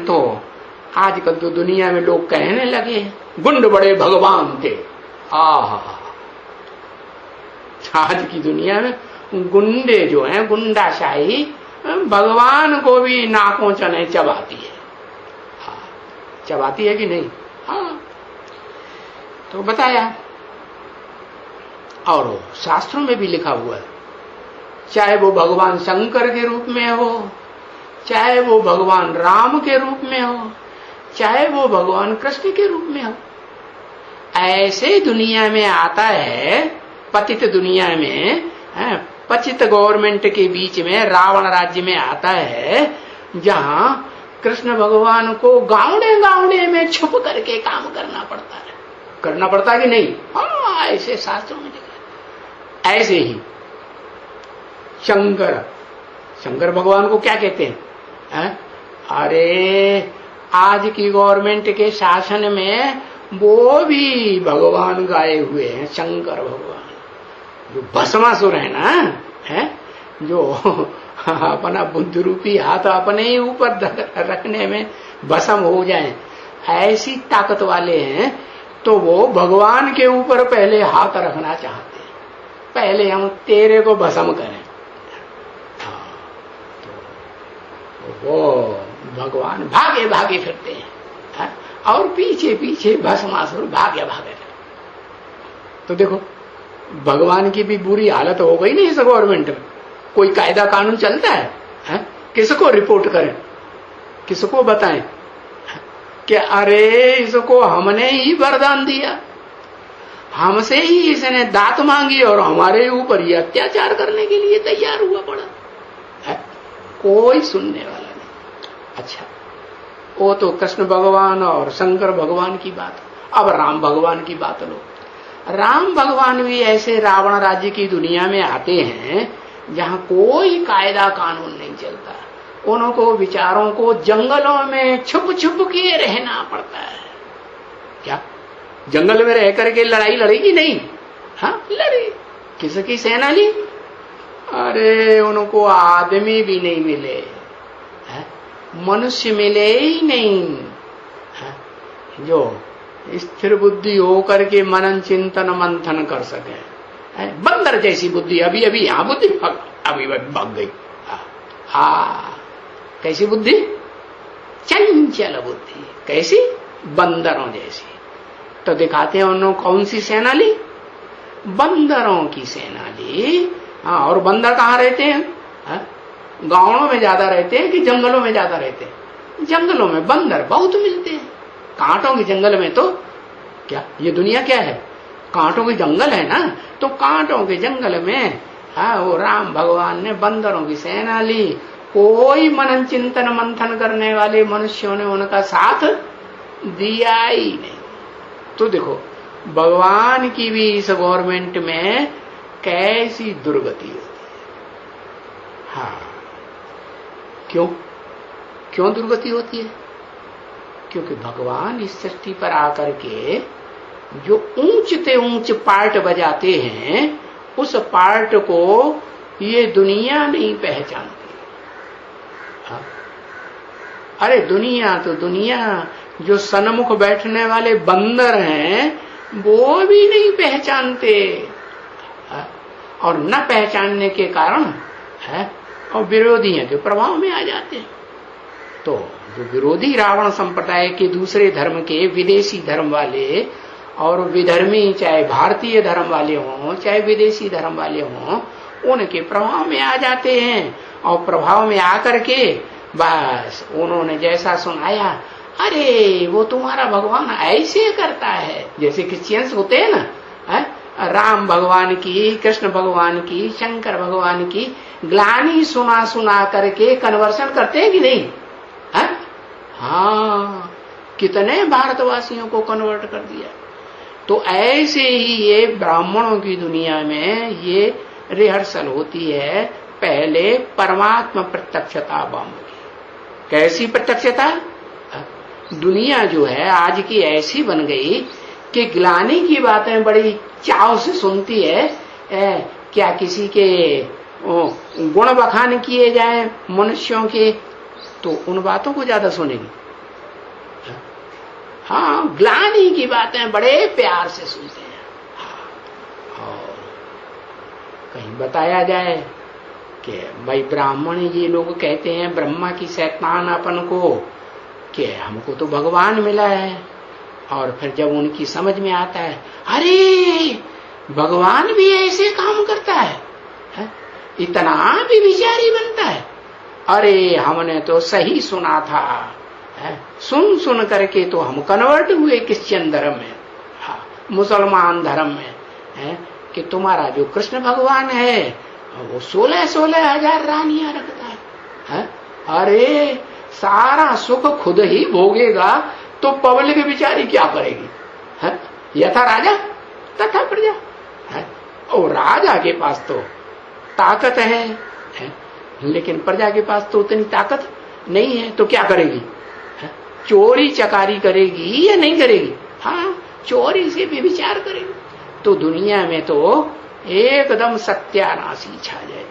तो आजकल तो दुनिया में लोग कहने लगे गुंड बड़े भगवान थे। आहा, आज की दुनिया में गुंडे जो हैं, गुंडाशाही भगवान को भी नाकों चने चबाती है। हाँ, चबाती है कि नहीं? हाँ, तो बताया। और शास्त्रों में भी लिखा हुआ है, चाहे वो भगवान शंकर के रूप में हो, चाहे वो भगवान राम के रूप में हो, चाहे वो भगवान कृष्ण के रूप में हो, ऐसे दुनिया में आता है, पतित दुनिया में, पतित गवर्नमेंट के बीच में, रावण राज्य में आता है, जहां कृष्ण भगवान को गावड़े गावड़े में छुप करके काम करना पड़ता है। करना पड़ता कि नहीं? हाँ, ऐसे शास्त्रों में लिखा है। ऐसे ही शंकर भगवान को क्या कहते हैं? अरे आज की गवर्नमेंट के शासन में वो भी भगवान गाए हुए हैं, शंकर भगवान। जो भस्मासुर है ना, है जो अपना बुद्ध रूपी हाथ अपने ही ऊपर रखने में भस्म हो जाए, ऐसी ताकत वाले हैं। तो वो भगवान के ऊपर पहले हाथ रखना चाहते हैं, पहले हम तेरे को भस्म करें। तो वो भगवान भागे भागे फिरते हैं, और पीछे पीछे भस्मासुर भागे भागे। तो देखो, भगवान की भी बुरी हालत हो गई नहीं इस गवर्नमेंट में। कोई कायदा कानून चलता है? किसको रिपोर्ट करें, किसको बताएं कि अरे इसको हमने ही वरदान दिया, हमसे ही इसने दात मांगी और हमारे ऊपर ही अत्याचार करने के लिए तैयार हुआ पड़ा है? कोई सुनने वाला नहीं। अच्छा, वो तो कृष्ण भगवान और शंकर भगवान की बात। अब राम भगवान की बात लो। राम भगवान भी ऐसे रावण राज्य की दुनिया में आते हैं जहां कोई कायदा कानून नहीं चलता। उनको विचारों को जंगलों में छुप छुप के रहना पड़ता है। क्या जंगल में रह करके लड़ाई लड़ेगी? नहीं। हाँ, लड़ी। किसकी सेना ली? अरे उनको आदमी भी नहीं मिले, मनुष्य मिले ही नहीं जो स्थिर बुद्धि होकर के मनन चिंतन मंथन कर सके। बंदर जैसी बुद्धि, अभी अभी यहां बुद्धि अभी भाग गई। कैसी बुद्धि? चंचल बुद्धि। कैसी? बंदरों जैसी। तो दिखाते हैं उन्होंने कौन सी सेना ली? बंदरों की सेना ली। हाँ, और बंदर कहाँ रहते हैं? गांवों में ज्यादा रहते हैं कि जंगलों में ज्यादा रहते हैं? जंगलों में बंदर बहुत मिलते हैं। कांटों के जंगल में तो क्या, ये दुनिया क्या है? कांटों के जंगल है ना। तो कांटों के जंगल में वो राम भगवान ने बंदरों की सेना ली। कोई मनन चिंतन मंथन करने वाले मनुष्यों ने उनका साथ दिया ही नहीं। तो देखो, भगवान की भी इस गवर्नमेंट में कैसी दुर्गति होती है। हाँ, क्यों दुर्गति होती है? क्योंकि भगवान इस सृष्टि पर आकर के जो ऊंचते ऊंच पार्ट बजाते हैं, उस पार्ट को ये दुनिया नहीं पहचानती। हाँ? अरे दुनिया तो दुनिया, जो सन्मुख बैठने वाले बंदर हैं वो भी नहीं पहचानते। हाँ? और न पहचानने के कारण है और विरोधियों के प्रभाव में आ जाते हैं। तो जो विरोधी रावण संप्रदाय के दूसरे धर्म के विदेशी धर्म वाले और विधर्मी, चाहे भारतीय धर्म वाले हों चाहे विदेशी धर्म वाले हों, उनके प्रभाव में आ जाते हैं। और प्रभाव में आकर के बस उन्होंने जैसा सुनाया, अरे वो तुम्हारा भगवान ऐसे करता है। जैसे क्रिश्चियंस होते हैं ना, राम भगवान की, कृष्ण भगवान की, शंकर भगवान की ग्लानि सुना सुना करके कन्वर्सन करते हैं कि नहीं? हाँ, कितने भारतवासियों को कन्वर्ट कर दिया। तो ऐसे ही ये ब्राह्मणों की दुनिया में ये रिहर्सल होती है। पहले परमात्मा प्रत्यक्षता बम की। कैसी प्रत्यक्षता? दुनिया जो है आज की ऐसी बन गई कि ग्लानि की बातें बड़ी चाव से सुनती है। क्या किसी के गुण बखान किए जाए मनुष्यों के, तो उन बातों को ज्यादा सुनेगी। हाँ, ग्लानि की बातें बड़े प्यार से सुनते हैं। हाँ, और कहीं बताया जाए कि भाई ब्राह्मण जी लोग कहते हैं ब्रह्मा की शैतान अपन को कि हमको तो भगवान मिला है, और फिर जब उनकी समझ में आता है अरे भगवान भी ऐसे काम करता है, इतना भी विचारी बनता है, अरे हमने तो सही सुना था, सुन सुन करके तो हम कन्वर्ट हुए क्रिश्चियन धर्म में, मुसलमान धर्म में, कि तुम्हारा जो कृष्ण भगवान है वो 16,000 रानियां रखता है। अरे सारा सुख खुद ही भोगेगा तो पब्लिक बिचारी क्या करेगी? यथा राजा तथा प्रजा। और राजा के पास तो ताकत है, लेकिन प्रजा के पास तो उतनी ताकत नहीं है, तो क्या करेगी? चोरी चकारी करेगी या नहीं करेगी? हाँ, चोरी से भी विचार करेगी, तो दुनिया में तो एकदम सत्यानाशी छा जाएगी।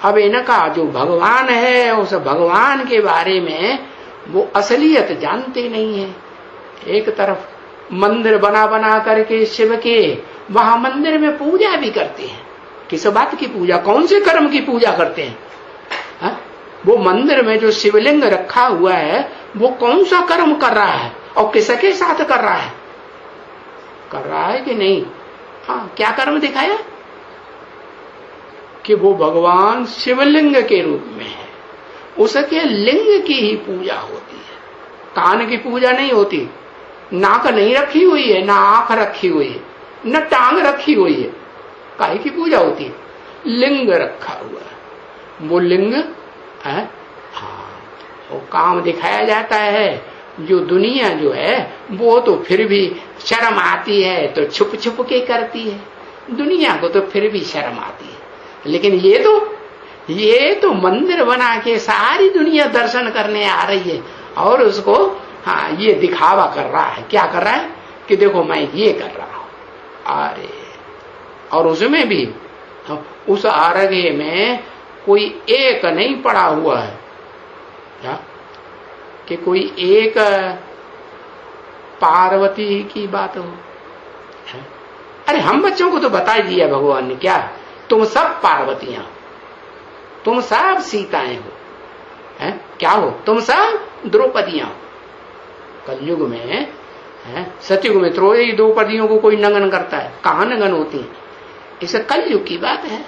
अब इनका जो भगवान है उस भगवान के बारे में वो असलियत जानते नहीं है। एक तरफ मंदिर बना बना करके शिव के, वहां मंदिर में पूजा भी करते हैं। किस बात की पूजा? कौन से कर्म की पूजा करते हैं? वो मंदिर में जो शिवलिंग रखा हुआ है वो कौन सा कर्म कर रहा है और किसके साथ कर रहा है? कर रहा है कि नहीं? हाँ, क्या कर्म दिखाया? कि वो भगवान शिवलिंग के रूप में है, उसके लिंग की ही पूजा होती है, कान की पूजा नहीं होती। नाक नहीं रखी हुई है, ना आंख रखी हुई है, न टांग रखी हुई है, काहे की पूजा होती है? लिंग रखा हुआ है, वो लिंग है। हाँ, वो काम दिखाया जाता है। जो दुनिया जो है वो तो फिर भी शर्म आती है तो छुप छुप के करती है, दुनिया को तो फिर भी शर्म आती है। लेकिन ये तो मंदिर बना के सारी दुनिया दर्शन करने आ रही है, और उसको हाँ ये दिखावा कर रहा है। क्या कर रहा है? कि देखो मैं ये कर रहा हूं। अरे, और उसमें भी उस आरगे में कोई एक नहीं पड़ा हुआ है, क्या कि कोई एक पार्वती की बात हो? अरे हम बच्चों को तो बता दिया भगवान ने, क्या तुम सब पार्वतियां, तुम सब सीताएं हो, हैं? क्या हो? तुम सब द्रौपदियां हो। कलयुग में सतयुग में त्रयोदशी द्रौपदियों को कोई नंगन करता है? कहां नंगन होती है? इसे कलयुग की बात है।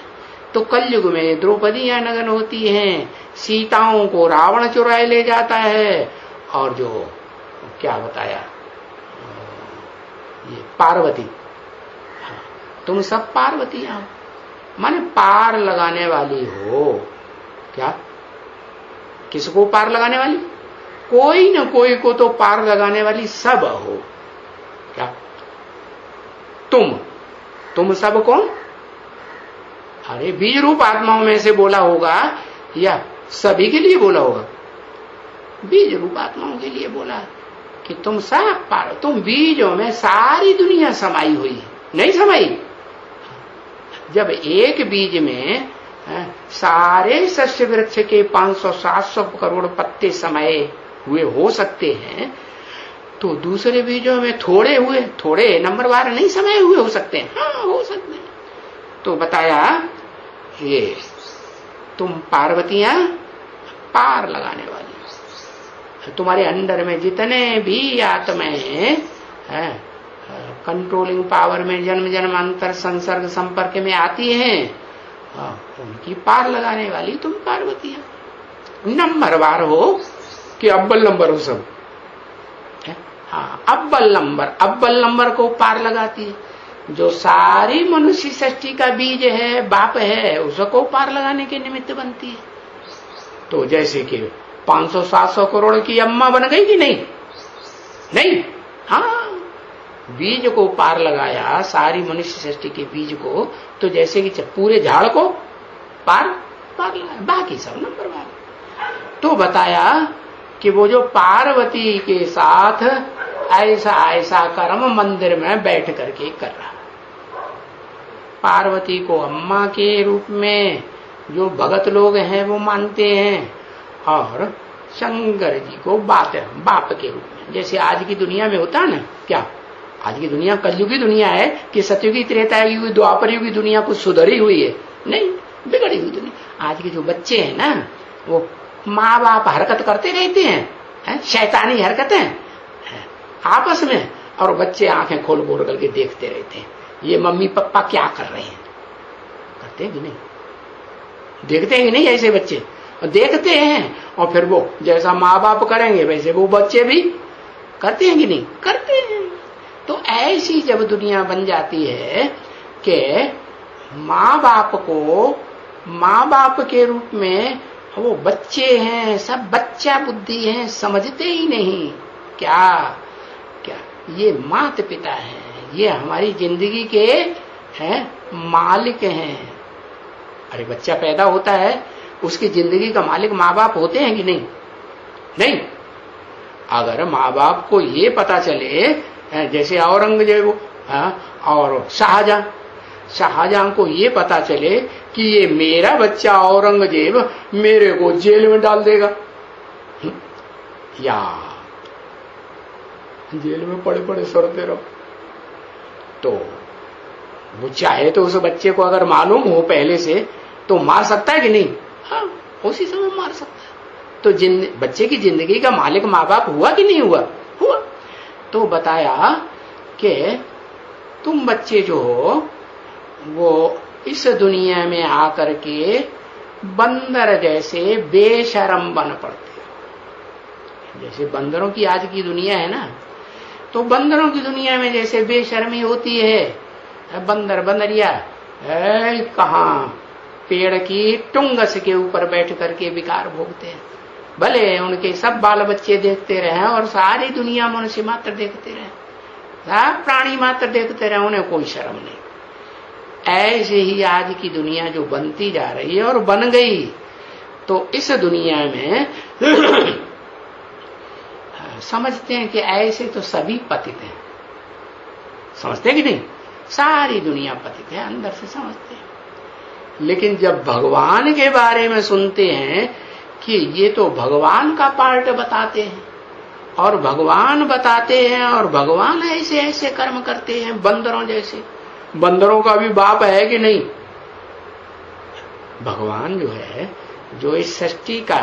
तो कलयुग में द्रौपदियां नगन होती हैं, सीताओं को रावण चुराए ले जाता है, और जो क्या बताया ये पार्वती, तुम सब पार्वतियां हो, माने पार लगाने वाली हो। क्या? किसको पार लगाने वाली? कोई न कोई को तो पार लगाने वाली सब हो। क्या? तुम सब कौन? अरे बीज रूप आत्माओं में से बोला होगा या सभी के लिए बोला होगा? बीज रूप आत्माओं के लिए बोला कि तुम सब पार, तुम बीजों में सारी दुनिया समाई हुई है, नहीं समाई? जब एक बीज में सारे सस्य वृक्ष के 500-700 करोड़ पत्ते समाये हुए हो सकते हैं, तो दूसरे बीजों में थोड़े नंबरवार नहीं समाये हुए हो सकते हैं? हाँ, हो सकते हैं। तो बताया ये तुम पार्वतियां पार लगाने वाली, तुम्हारे अंदर में जितने भी आत्माएं हैं कंट्रोलिंग पावर में जन्म जन्मांतर संसर्ग संपर्क में आती हैं, उनकी पार लगाने वाली तुम पार्वतियां। नंबरवार हो कि अव्वल नंबर हो सब? हाँ, अव्वल नंबर को पार लगाती है। जो सारी मनुष्य सृष्टि का बीज है, बाप है, उसको पार लगाने के निमित्त बनती है। तो जैसे कि 500-700 करोड़ की अम्मा बन गई कि नहीं? हाँ, बीज को पार लगाया, सारी मनुष्य सृष्टि के बीज को, तो जैसे कि पूरे झाड़ को पार लगाया, बाकी सब नंबरवार। तो बताया कि वो जो पार्वती के साथ ऐसा कर्म मंदिर में बैठ करके कर रहा, पार्वती को अम्मा के रूप में जो भगत लोग हैं वो मानते हैं, और शंकर जी को बाप के रूप में, जैसे आज की दुनिया में होता है ना, क्या आज की दुनिया कलयुगी दुनिया है कि सतयुगी त्रेता युगी द्वापर युगी दुनिया कुछ सुधरी हुई है? नहीं, बिगड़ी हुई दुनिया। आज के जो बच्चे हैं ना, वो माँ बाप हरकत करते रहते हैं, शैतानी हरकतें आपस में, और बच्चे आंखें खोल खोल करके देखते रहते हैं, ये मम्मी पापा क्या कर रहे हैं। करते हैं कि नहीं? देखते हैं कि नहीं? ऐसे बच्चे देखते हैं, और फिर वो जैसा माँ बाप करेंगे वैसे वो बच्चे भी करते हैं कि नहीं? करते हैं। तो ऐसी जब दुनिया बन जाती है कि माँ बाप को माँ बाप के रूप में वो बच्चे हैं, सब बच्चा बुद्धि है, समझते ही नहीं। क्या क्या ये माता पिता है, ये हमारी जिंदगी के हैं मालिक हैं। अरे बच्चा पैदा होता है, उसकी जिंदगी का मालिक माँ बाप होते हैं कि नहीं? नहीं। अगर माँ बाप को ये पता चले, जैसे औरंगजेब और शाहजहां को ये पता चले कि ये मेरा बच्चा औरंगजेब मेरे को जेल में डाल देगा, या जेल में पड़े पड़े सड़ते रहो, तो वो चाहे तो उस बच्चे को अगर मालूम हो पहले से तो मार सकता है कि नहीं? हाँ, उसी समय मार सकता है। तो बच्चे की जिंदगी का मालिक माँ बाप हुआ कि नहीं हुआ? हुआ। तो बताया कि तुम बच्चे जो हो वो इस दुनिया में आकर के बंदर जैसे बेशरम बन पड़ते हो। जैसे बंदरों की आज की दुनिया है ना, तो बंदरों की दुनिया में जैसे बेशर्मी होती है, बंदरिया कहाँ पेड़ की टुंगस के ऊपर बैठ करके विकार भोगते हैं। भले उनके सब बाल बच्चे देखते रहे और सारी दुनिया मनुष्य मात्र देखते रहे, सब प्राणी मात्र देखते रहे, उन्हें कोई शर्म नहीं। ऐसे ही आज की दुनिया जो बनती जा रही है और बन गई, तो इस दुनिया में समझते हैं कि ऐसे तो सभी पतित हैं, समझते हैं कि नहीं? सारी दुनिया पतित है, अंदर से समझते हैं। लेकिन जब भगवान के बारे में सुनते हैं कि ये तो भगवान का पार्ट बताते हैं, और भगवान बताते हैं, और भगवान ऐसे ऐसे कर्म करते हैं बंदरों जैसे। बंदरों का भी बाप है कि नहीं? भगवान जो है, जो इस सृष्टि का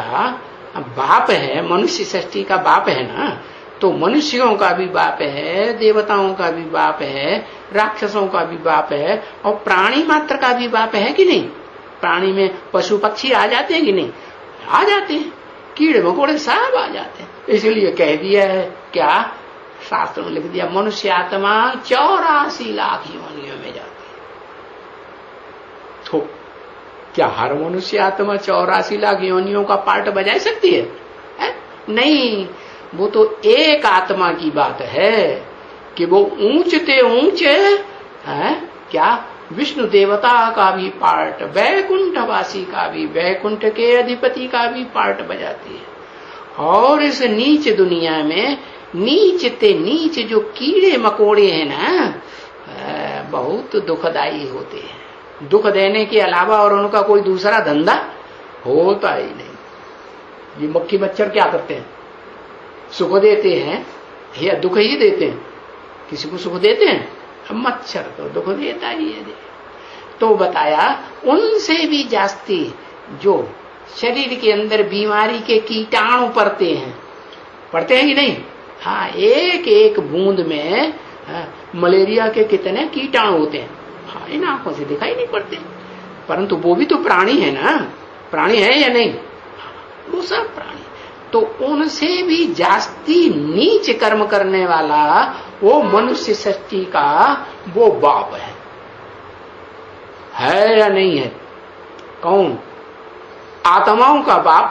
बाप है, मनुष्य सृष्टि का बाप है ना, तो मनुष्यों का भी बाप है, देवताओं का भी बाप है, राक्षसों का भी बाप है, और प्राणी मात्र का भी बाप है कि नहीं? प्राणी में पशु पक्षी आ जाते हैं कि नहीं? आ जाते हैं, कीड़े मकोड़े सब आ जाते हैं। इसलिए कह दिया है, क्या शास्त्र में लिख दिया, मनुष्य आत्मा 84 लाख योनियों में जाती है। तो क्या हर मनुष्य आत्मा 84 लाख योनियों का पार्ट बजा सकती है? नहीं, वो तो एक आत्मा की बात है कि वो ऊंचते ऊंचे क्या विष्णु देवता का भी पार्ट, वैकुंठवासी का भी, वैकुंठ के अधिपति का भी पार्ट बजाती है। और इस नीच दुनिया में नीचते नीच जो कीड़े मकोड़े हैं ना, बहुत दुखदाई होते हैं। दुख देने के अलावा और उनका कोई दूसरा धंधा होता ही नहीं। ये मक्खी मच्छर क्या करते हैं? सुख देते हैं या दुख ही देते हैं? किसी को सुख देते हैं? मच्छर तो दुख देता ही है। तो बताया उनसे भी जास्ती जो शरीर के अंदर बीमारी के कीटाणु पड़ते हैं कि नहीं? हाँ, एक एक बूंद में मलेरिया के कितने कीटाणु होते हैं। हाँ, इन आंखों से दिखाई नहीं पड़ते, परंतु वो भी तो प्राणी है ना, प्राणी है या नहीं? वो सब प्राणी। तो उनसे भी जास्ती नीच कर्म करने वाला वो मनुष्य सृष्टि का वो बाप है या नहीं है? कौन? आत्माओं का बाप,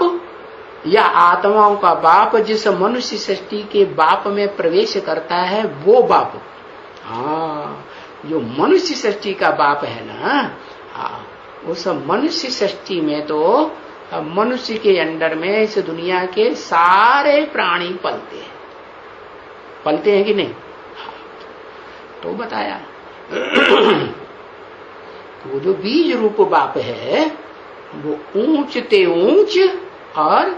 या आत्माओं का बाप जिस मनुष्य सृष्टि के बाप में प्रवेश करता है वो बाप? हाँ, जो मनुष्य सृष्टि का बाप है ना, हाँ, उस मनुष्य सृष्टि में तो मनुष्य के अंडर में इस दुनिया के सारे प्राणी पलते हैं कि नहीं? हाँ, तो बताया वो जो बीज रूप बाप है वो ऊंचते ऊंच और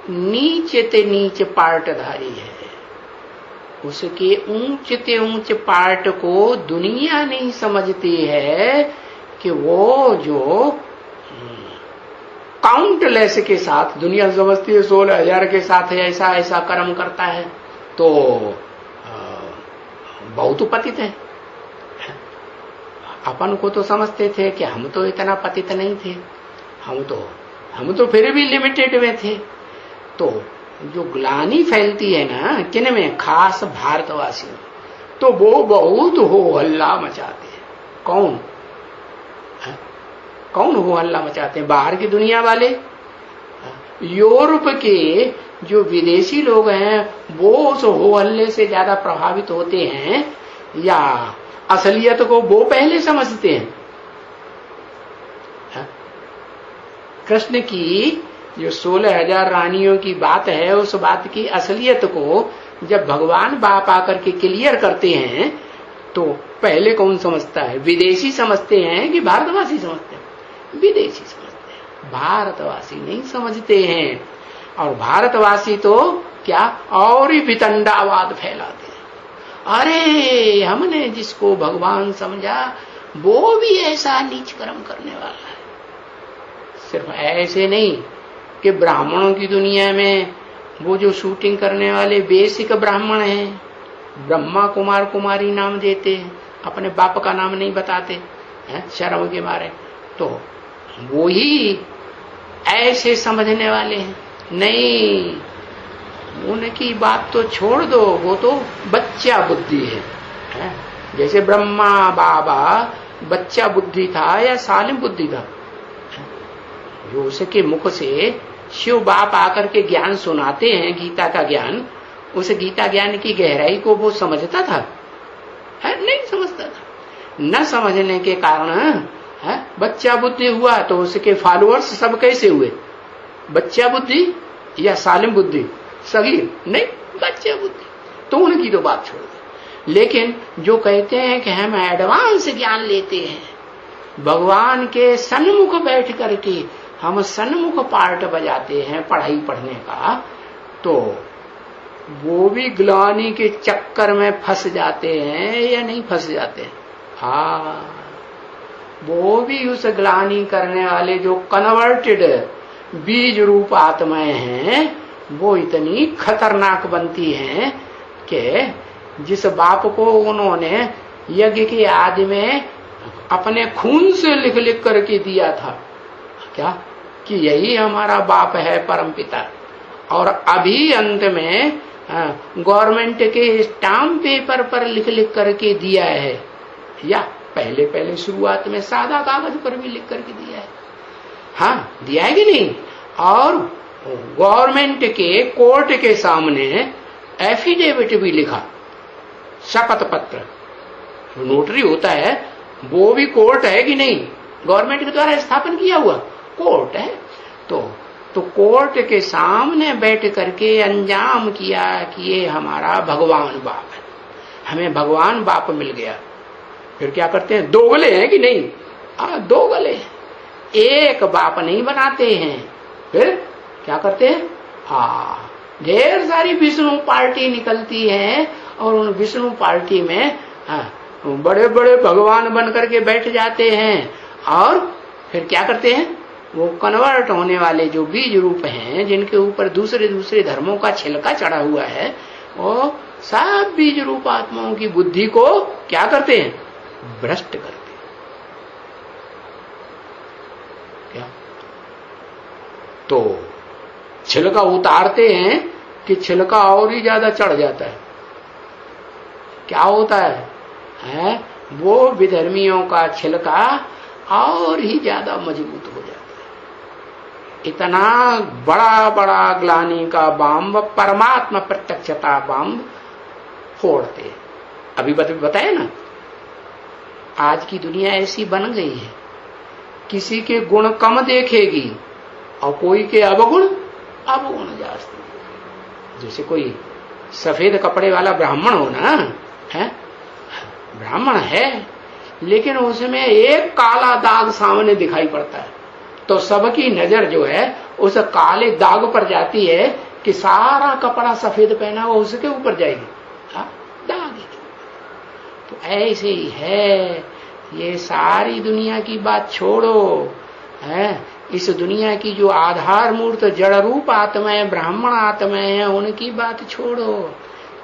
नीच ते नीच पार्टधारी है। उसके ऊंच ते ऊंच पार्ट को दुनिया नहीं समझती है कि वो जो काउंटलेस के साथ, दुनिया समझती है 16,000 के साथ ऐसा ऐसा कर्म करता है तो बहुत पतित है। अपन को तो समझते थे कि हम तो इतना पतित नहीं थे, हम तो फिर भी लिमिटेड में थे। तो जो ग्लानि फैलती है ना किन में, खास भारतवासी में, तो वो बहुत हो हल्ला मचाते हैं। कौन हो हल्ला मचाते हैं? बाहर की दुनिया वाले। यूरोप के जो विदेशी लोग हैं वो उस हो हल्ले से ज्यादा प्रभावित होते हैं या असलियत को वो पहले समझते हैं? कृष्ण की जो 16,000 रानियों की बात है, उस बात की असलियत को जब भगवान बाप आकर के क्लियर करते हैं तो पहले कौन समझता है? विदेशी समझते हैं कि भारतवासी समझते हैं? विदेशी समझते हैं, भारतवासी नहीं समझते हैं। और भारतवासी तो क्या और ही वितंडावाद फैलाते हैं। अरे हमने जिसको भगवान समझा वो भी ऐसा नीच कर्म करने वाला है। सिर्फ ऐसे नहीं कि ब्राह्मणों की दुनिया में वो जो शूटिंग करने वाले बेसिक ब्राह्मण हैं, ब्रह्मा कुमार कुमारी नाम देते हैं, अपने बाप का नाम नहीं बताते हैं शर्म के मारे, तो वो ही ऐसे समझने वाले हैं। नहीं, उनकी बात तो छोड़ दो, वो तो बच्चा बुद्धि है। जैसे ब्रह्मा बाबा बच्चा बुद्धि था या सालिम बुद्धि था? जो उसके मुख से शिव बाप आकर के ज्ञान सुनाते हैं, गीता का ज्ञान, उस गीता ज्ञान की गहराई को वो समझता था? नहीं समझता था। न समझने के कारण बच्चा बुद्धि हुआ, तो उसके फॉलोअर्स सब कैसे हुए? बच्चा बुद्धि या सालिम बुद्धि? सगीर नहीं, बच्चा बुद्धि। तो उनकी तो बात छोड़ दो। लेकिन जो कहते हैं कि हम एडवांस ज्ञान लेते हैं, भगवान के सन्मुख बैठ करके हम सन्मुख पार्ट बजाते हैं पढ़ाई पढ़ने का, तो वो भी ग्लानि के चक्कर में फंस जाते हैं या नहीं फंस जाते? हाँ, वो भी उस ग्लानि करने वाले जो कन्वर्टेड बीज रूप आत्माएं हैं, वो इतनी खतरनाक बनती हैं कि जिस बाप को उन्होंने यज्ञ के आदि में अपने खून से लिख लिख करके दिया था क्या कि यही हमारा बाप है परमपिता, और अभी अंत में गवर्नमेंट के स्टाम्प पेपर पर लिख लिख करके दिया है, या पहले शुरुआत में सादा कागज पर भी लिख करके दिया है? हाँ, दिया है कि नहीं? और गवर्नमेंट के कोर्ट के सामने एफिडेविट भी लिखा, शपथ पत्र, नोटरी होता है वो भी कोर्ट है कि नहीं? गवर्नमेंट के द्वारा स्थापन किया हुआ कोर्ट है। तो कोर्ट के सामने बैठ करके अंजाम किया कि ये हमारा भगवान बाप है, हमें भगवान बाप मिल गया। फिर क्या करते हैं? दो गले हैं कि नहीं? दो गले, एक बाप नहीं बनाते हैं। फिर क्या करते हैं? ढेर सारी विष्णु पार्टी निकलती है और उन विष्णु पार्टी में बड़े बड़े भगवान बन करके बैठ जाते हैं। और फिर क्या करते हैं? वो कन्वर्ट होने वाले जो बीज रूप हैं, जिनके ऊपर दूसरे दूसरे धर्मों का छिलका चढ़ा हुआ है, वो सब बीज रूप आत्माओं की बुद्धि को क्या करते हैं? भ्रष्ट करते हैं। क्या? तो छिलका उतारते हैं कि छिलका और ही ज्यादा चढ़ जाता है। क्या होता है? वो विधर्मियों का छिलका और ही ज्यादा मजबूत हो जाता है। इतना बड़ा बड़ा ग्लानि का बम, परमात्मा प्रत्यक्षता बम फोड़ते। अभी बताया ना, आज की दुनिया ऐसी बन गई है, किसी के गुण कम देखेगी और कोई के अवगुण जास्ती। जैसे कोई सफेद कपड़े वाला ब्राह्मण हो ना, है ब्राह्मण है, लेकिन उसमें एक काला दाग सामने दिखाई पड़ता है, तो सबकी नजर जो है उस काले दाग पर जाती है कि सारा कपड़ा सफेद पहना हुआ उसके ऊपर जाएगी, दाग। तो ऐसे ही है, ये सारी दुनिया की बात छोड़ो, है इस दुनिया की जो आधार मूर्त जड़ रूप आत्माएं, ब्राह्मण आत्माएं हैं, उनकी बात छोड़ो।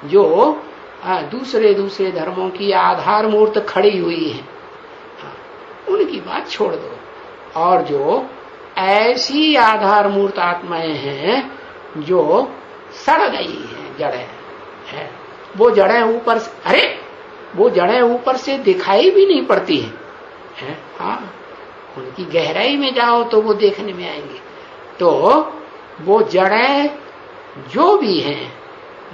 जो दूसरे दूसरे धर्मों की आधार मूर्त खड़ी हुई है, उनकी बात छोड़ दो। और जो ऐसी आधार मूर्त आत्माएं हैं जो सड़ गई है, जड़ें है, वो जड़ें ऊपर से, अरे वो जड़ें ऊपर से दिखाई भी नहीं पड़ती है? हाँ, उनकी गहराई में जाओ तो वो देखने में आएंगे। तो वो जड़ें जो भी हैं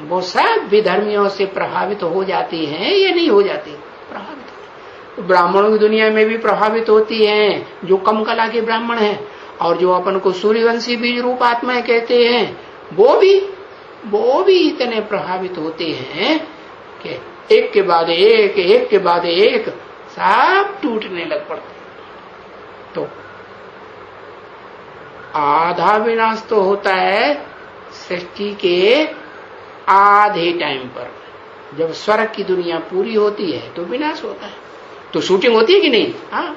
वो सब विधर्मियों से प्रभावित हो जाती हैं या नहीं हो जाती? प्रभावित होती। ब्राह्मणों की दुनिया में भी प्रभावित होती हैं, जो कम कला के ब्राह्मण हैं, और जो अपन को सूर्यवंशी बीज रूप आत्माएं कहते हैं, वो भी इतने प्रभावित होते हैं कि एक के बाद एक सब टूटने लग पड़ते। तो आधा विनाश तो होता है सृष्टि के आधे टाइम पर, जब स्वर्ग की दुनिया पूरी होती है तो विनाश होता है। तो शूटिंग होती है कि नहीं? हाँ,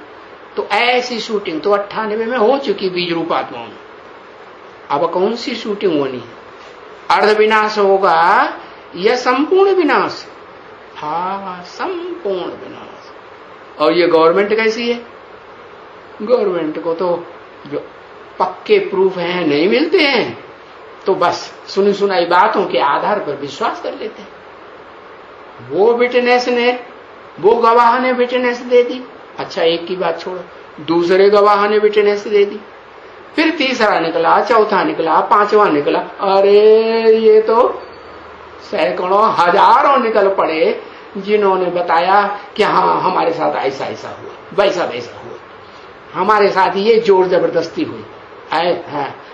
तो ऐसी शूटिंग तो 98 में हो चुकी बीज रूप आत्माओं में। अब कौन सी शूटिंग होनी है? अर्ध विनाश होगा या संपूर्ण विनाश? हाँ, संपूर्ण विनाश। और ये गवर्नमेंट कैसी है? गवर्नमेंट को तो जो पक्के प्रूफ हैं नहीं मिलते हैं, तो बस सुनी सुनाई बातों के आधार पर विश्वास कर लेते हैं। वो विटनेस ने, वो गवाह ने विटनेस दे दी, अच्छा एक की बात छोड़ो, दूसरे गवाह ने विटनेस दे दी, फिर तीसरा निकला, चौथा निकला, पांचवा निकला, अरे ये तो सैकड़ों हजारों निकल पड़े जिन्होंने बताया कि हाँ हमारे साथ ऐसा ऐसा हुआ, वैसा वैसा हुआ, हमारे साथ ये जोर जबरदस्ती हुई,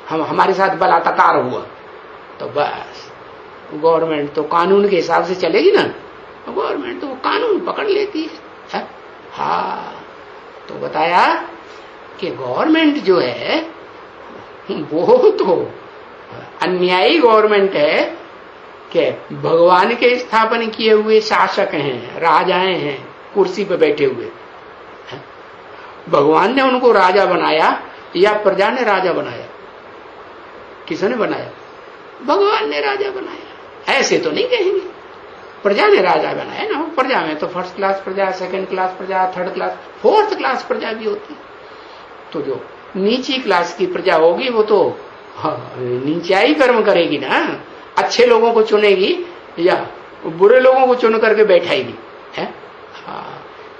हमारे साथ बलात्कार हुआ। तो बस गवर्नमेंट तो कानून के हिसाब से चलेगी ना, गवर्नमेंट तो वो कानून पकड़ लेती है। हाँ, तो बताया कि गवर्नमेंट जो है वो तो अन्यायी गवर्नमेंट है कि भगवान के स्थापन किए हुए शासक हैं, राजाएं हैं, कुर्सी पे बैठे हुए। भगवान ने उनको राजा बनाया या प्रजा ने राजा बनाया? किसने बनाया? भगवान ने राजा बनाया। ऐसे तो नहीं कहेंगे, प्रजा ने राजा बनाया ना। प्रजा में तो फर्स्ट क्लास प्रजा, सेकंड क्लास प्रजा, थर्ड क्लास, फोर्थ क्लास प्रजा भी होती। तो जो नीची क्लास की प्रजा होगी वो तो नीचाई कर्म करेगी ना, अच्छे लोगों को चुनेगी या बुरे लोगों को चुन करके बैठाएगी है।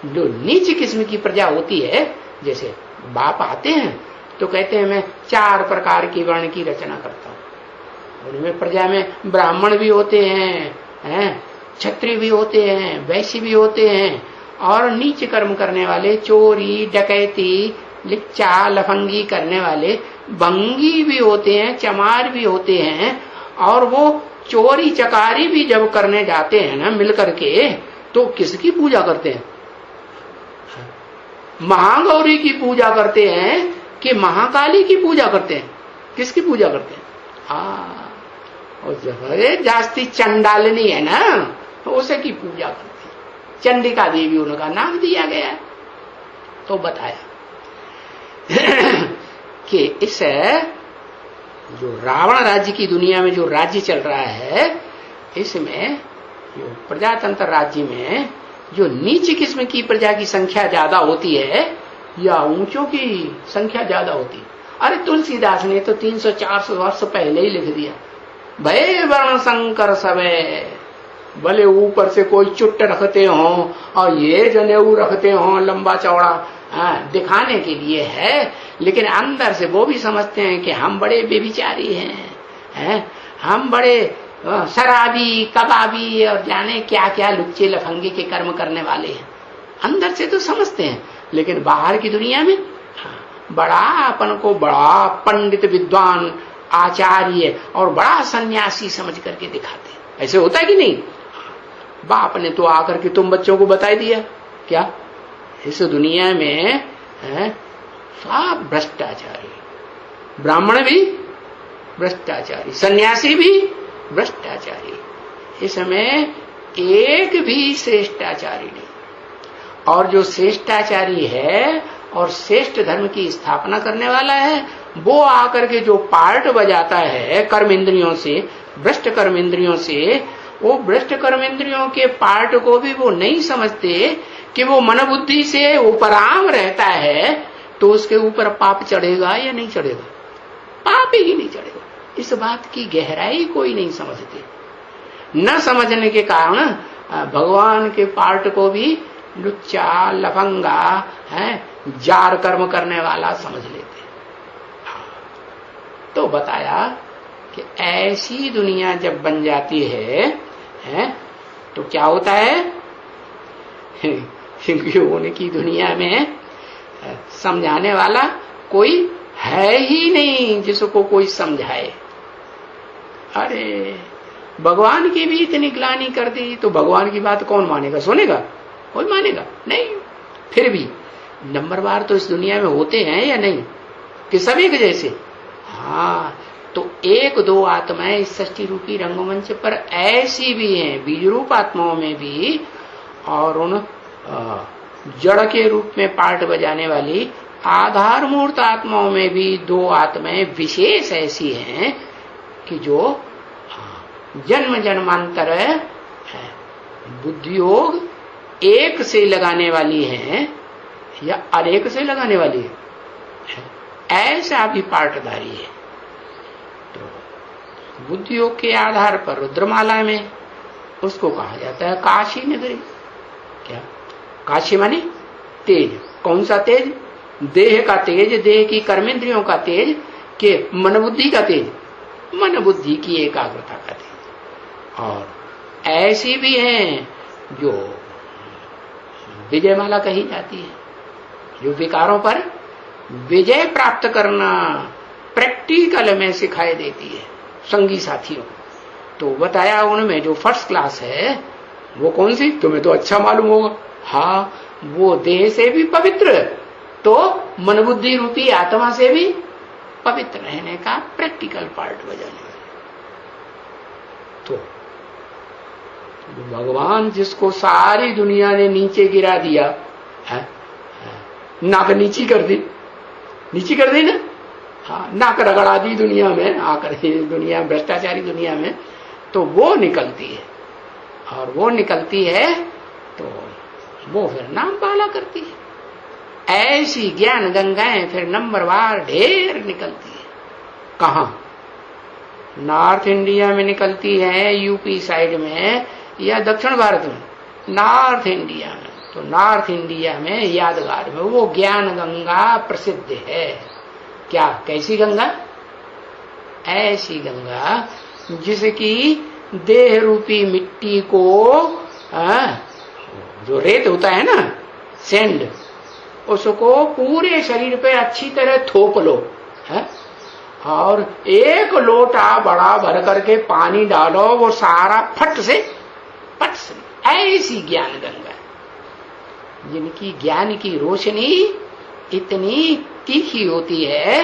जो नीच किस्म की प्रजा होती है, जैसे बाप आते हैं तो कहते हैं मैं 4 प्रकार की वर्ण की रचना करता हूं। उनमें प्रजा में ब्राह्मण भी होते हैं, क्षत्रिय भी होते हैं, वैश्य भी होते हैं, और नीच कर्म करने वाले, चोरी डकैती लिच्चा लफंगी करने वाले भंगी भी होते हैं, चमार भी होते हैं। और वो चोरी चकारी भी जब करने जाते हैं ना मिल करके, तो किसकी पूजा करते हैं? महागौरी की पूजा करते हैं कि महाकाली की पूजा करते हैं? किसकी पूजा करते हैं? और जब जास्ती चंडालनी है ना, तो उसे की पूजा करते हैं। चंडिका देवी उनका नाम दिया गया है। तो बताया कि इस जो रावण राज्य की दुनिया में जो राज्य चल रहा है, इसमें जो प्रजातंत्र राज्य में जो नीच किस्म की प्रजा की संख्या ज्यादा होती है या ऊंचों की संख्या ज्यादा होती है? अरे तुलसीदास ने तो 300-400 वर्ष पहले ही लिख दिया, भय वर्ण संकर सबे, भले ऊपर से कोई चुट्ट रखते हो और ये जनेऊ रखते हो लंबा चौड़ा, दिखाने के लिए है, लेकिन अंदर से वो भी समझते हैं कि हम बड़े बेविचारी हैं, हम बड़े शराबी कबाबी और जाने क्या क्या लुच्चे लफंगे के कर्म करने वाले हैं। अंदर से तो समझते हैं, लेकिन बाहर की दुनिया में बड़ा अपन को बड़ा पंडित विद्वान आचार्य और बड़ा सन्यासी समझ करके दिखाते हैं। ऐसे होता है कि नहीं? बाप ने तो आकर के तुम बच्चों को बता दिया क्या इस दुनिया में सब भ्रष्टाचारी, ब्राह्मण भी भ्रष्टाचारी, सन्यासी भी भ्रष्टाचारी, इसमें एक भी श्रेष्ठाचारी नहीं। और जो श्रेष्ठाचारी है और श्रेष्ठ धर्म की स्थापना करने वाला है, वो आकर के जो पार्ट बजाता है कर्म इंद्रियों से, भ्रष्ट कर्म इंद्रियों से, वो भ्रष्ट कर्म इंद्रियों के पार्ट को भी वो नहीं समझते कि वो मन बुद्धि से उपराम रहता है, तो उसके ऊपर पाप चढ़ेगा या नहीं चढ़ेगा? पाप ही नहीं चढ़ेगा। इस बात की गहराई कोई नहीं समझते। न समझने के कारण भगवान के पार्ट को भी लुच्चा, लफंगा, है जार कर्म करने वाला समझ लेते। तो बताया कि ऐसी दुनिया जब बन जाती है तो क्या होता है? उनकी दुनिया में समझाने वाला कोई है ही नहीं जिसको कोई समझाए। अरे भगवान की भी इतनी ग्लानि कर दी तो भगवान की बात कौन मानेगा? सुनेगा? कोई मानेगा नहीं। फिर भी नंबरवार तो इस दुनिया में होते हैं या नहीं कि सब एक जैसे? हाँ, तो एक दो आत्माएं इस सृष्टि रूपी रंगमंच पर ऐसी भी हैं, बीज रूप आत्माओं में भी, और उन जड़ के रूप में पार्ट बजाने वाली आधार मूर्त आत्माओं में भी दो आत्माएं विशेष ऐसी हैं कि जो जन्म जन्मांतर बुद्धियोग एक से लगाने वाली हैं या अनेक से लगाने वाली है, ऐसा भी पार्टधारी है। तो बुद्धियोग के आधार पर रुद्रमाला में उसको कहा जाता है काशी नगरी। क्या काशी माने तेज? कौन सा तेज? देह का तेज, देह की कर्मेंद्रियों का तेज, के मन बुद्धि का तेज, मन बुद्धि की एकाग्रता का तेज। और ऐसी भी हैं जो विजयमाला कही जाती है, जो विकारों पर विजय प्राप्त करना प्रैक्टिकल में सिखाई देती है संगी साथियों। तो बताया उनमें जो फर्स्ट क्लास है वो कौन सी? तुम्हें तो अच्छा मालूम होगा। हाँ, वो देह से भी पवित्र, तो मन बुद्धि रूपी आत्मा से भी पवित्र रहने का प्रैक्टिकल पार्ट बजाने वाले। तो भगवान जिसको सारी दुनिया ने नीचे गिरा दिया है, नाक नीची कर दी, नीची कर दी ना, हाँ, नाक रगड़ा दी दुनिया में आकर, दुनिया भ्रष्टाचारी दुनिया में, तो वो निकलती है। और वो निकलती है तो वो फिर नाम पाला करती है। ऐसी ज्ञान गंगाएं फिर नंबरवार ढेर निकलती है। कहाँ? नॉर्थ इंडिया में निकलती है, यूपी साइड में, या दक्षिण भारत में? नॉर्थ इंडिया में। तो नॉर्थ इंडिया में यादगार में वो ज्ञान गंगा प्रसिद्ध है। क्या? कैसी गंगा? ऐसी गंगा जिसकी देह रूपी मिट्टी को जो रेत होता है ना, सैंड, उसको पूरे शरीर पे अच्छी तरह थोप लो है, और एक लोटा बड़ा भर करके पानी डालो, वो सारा फट से पट से। ऐसी ज्ञान गंगा जिनकी ज्ञान की रोशनी इतनी तीखी होती है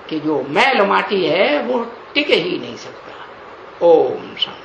कि जो मैल माटी है वो टिक ही नहीं सकता। ओम शांति।